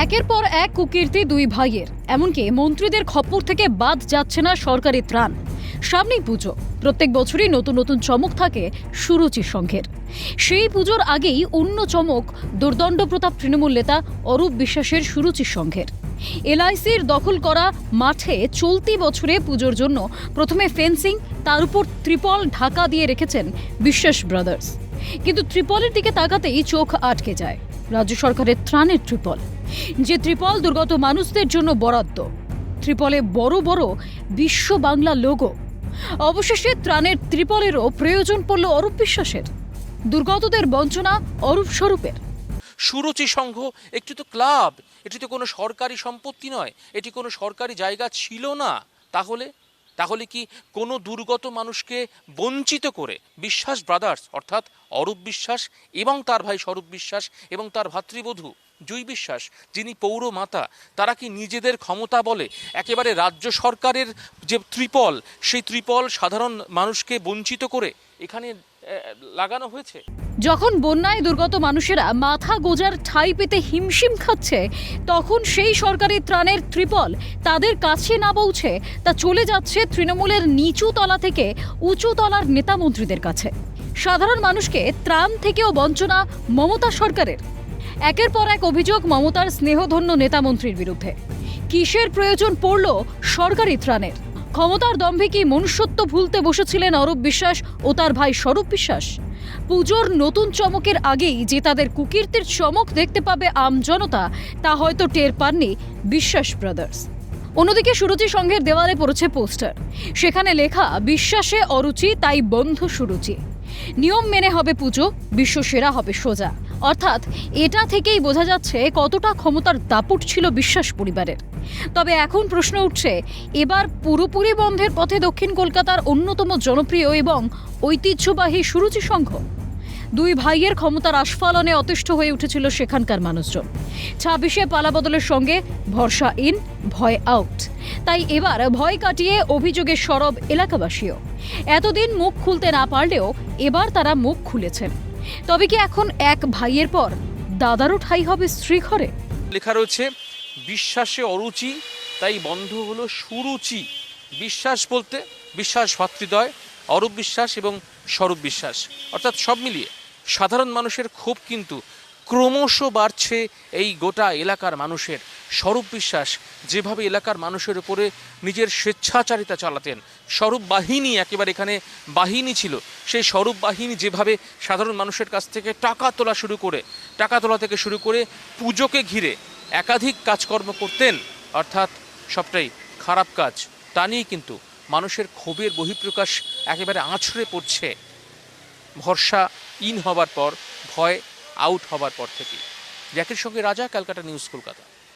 একের পর এক কুকীর্তি দুই ভাইয়ের, এমনকি মন্ত্রীদের খপ্পর থেকে বাদ যাচ্ছে না সরকারি ত্রাণ। সামনেই পুজো, প্রত্যেক বছরই নতুন নতুন চমক থাকে সুরুচি সংঘের। সেই পুজোর আগেই অন্য চমক দুর্দণ্ড প্রতাপ তৃণমূল নেতা অরূপ বিশ্বাসের সুরুচি সংঘের। এলআইসির দখল করা মাঠে চলতি বছরে পুজোর জন্য প্রথমে ফেন্সিং, তার উপর ত্রিপল ঢাকা দিয়ে রেখেছেন বিশ্বাস ব্রাদার্স। কিন্তু ত্রিপলের দিকে তাকাতেই চোখ আটকে যায় রাজ্য সরকারের ত্রাণের ত্রিপল, যে ত্রিপল দুর্গত মানুষদের জন্য বরাদ্দ। ত্রিপলে বড় বড় বিশ্ব বাংলা লোগো। অবশেষে ত্রাণের ত্রিপলেরও প্রয়োজন পড়ল অরূপ বিশ্বাসের। দুর্গতদের বঞ্চনা অরূপ স্বরূপের। সুরুচি সংঘ একটি তো ক্লাব, এটি তো কোনো সরকারি সম্পত্তি নয়, এটি কোনো সরকারি জায়গা ছিল না। তাহলে কি কোনো দুর্গত মানুষকে বঞ্চিত করে বিশ্বাস ব্রাদার্স অর্থাৎ অরূপ বিশ্বাস এবং তার ভাই স্বরূপ বিশ্বাস এবং তার ভাতৃবধূ জুই বিশ্বাস, যিনি পৌরমাতা, তারা কি নিজেদের ক্ষমতা বলে একেবারে রাজ্য সরকারের যে ত্রিপল, সেই ত্রিপল সাধারণ মানুষকে বঞ্চিত করে এখানে লাগানো হয়েছে? যখন বন্যায় দুর্গত মানুষেরা মাথা গোজার ঠাঁই পেতে হিমশিম খাচ্ছে, তখন সেই সরকারি ত্রাণের ত্রিপল তাদের কাছে না পৌঁছে তা চলে যাচ্ছে তৃণমূলের নিচু তলা থেকে উঁচু তলার নেতা মন্ত্রীদের কাছে। সাধারণ মানুষকে ত্রাণ থেকেও বঞ্চনা মমতা সরকারের। একের পর এক অভিযোগ মমতার স্নেহধন্য নেতা মন্ত্রীর বিরুদ্ধে। কিসের প্রয়োজন পড়ল সরকারি ত্রাণের? ক্ষমতার দম্ভে কি মনুষ্যত্ব ভুলতে বসেছিলেন অরূপ বিশ্বাস ও তার ভাই স্বরূপ বিশ্বাস? পুজোর নতুন চমকের আগেই যে তাদের কুকীর্তির চমক দেখতে পাবে আমজনতা, তা হয়তো টের পাননি বিশ্বাস ব্রাদার্স। অন্যদিকে সুরুচি সংঘের দেওয়ালে পড়েছে পোস্টার, সেখানে লেখা বিশ্বাসে অরুচি তাই বন্ধ সুরুচি। নিয়ম মেনে হবে পুজো, বিশ্বসেরা হবে সোজা। অর্থাৎ এটা থেকেই বোঝা যাচ্ছে কতটা ক্ষমতার দাপট ছিল বিশ্বাস পরিবারের। তবে এখন প্রশ্ন উঠছে, এবার পুরোপুরি বন্ধের পথে দক্ষিণ কলকাতার অন্যতম জনপ্রিয় এবং ঐতিহ্যবাহী সুরুচি সংঘ। দুই ভাইয়ের ক্ষমতার আস্ফালনে অতিষ্ঠ হয়ে উঠেছিল সেখানকার মানুষজন। 26-এ পালাবদলের সঙ্গে ভরসা ইন, ভয় আউট। তাই এবার ভয় কাটিয়ে অভিযোগে সরব এলাকাবাসীও। এতদিন মুখ খুলতে না পারলেও এবার তারা মুখ খুলেছেন। তবে কি এখন এক ভাইয়ের পর দাদারও ঠাঁই হবে স্ত্রী ঘরে? লেখা রয়েছে বিশ্বাসে অরুচি তাই বন্ধ হলো সুরুচি। বিশ্বাস বলতে বিশ্বাস ভাতৃদ্বয়, অরূপ বিশ্বাস এবং স্বরূপ বিশ্বাস, অর্থাৎ সব মিলিয়ে সাধারণ মানুষের ক্ষোভ কিন্তু ক্রমশ বাড়ছে এই গোটা এলাকার মানুষের। স্বরূপ বিশ্বাস যেভাবে এলাকার মানুষের উপরে নিজের স্বেচ্ছাচারিতা চালাতেন, স্বরূপ বাহিনী একেবারে এখানে বাহিনী ছিল, সেই স্বরূপ বাহিনী যেভাবে সাধারণ মানুষের কাছ থেকে টাকা তোলা থেকে শুরু করে পুজোকে ঘিরে একাধিক কাজকর্ম করতেন, অর্থাৎ সবটাই খারাপ কাজ, তা নিয়ে কিন্তু মানুষের ক্ষোভের বহিঃপ্রকাশ একেবারে আছড়ে পড়ছে ভরসা ইন হবার পর, ভয় আউট হবার পর থেকে। জ্যাকের সঙ্গে রাজা, ক্যালকাটা নিউজ, কলকাতা।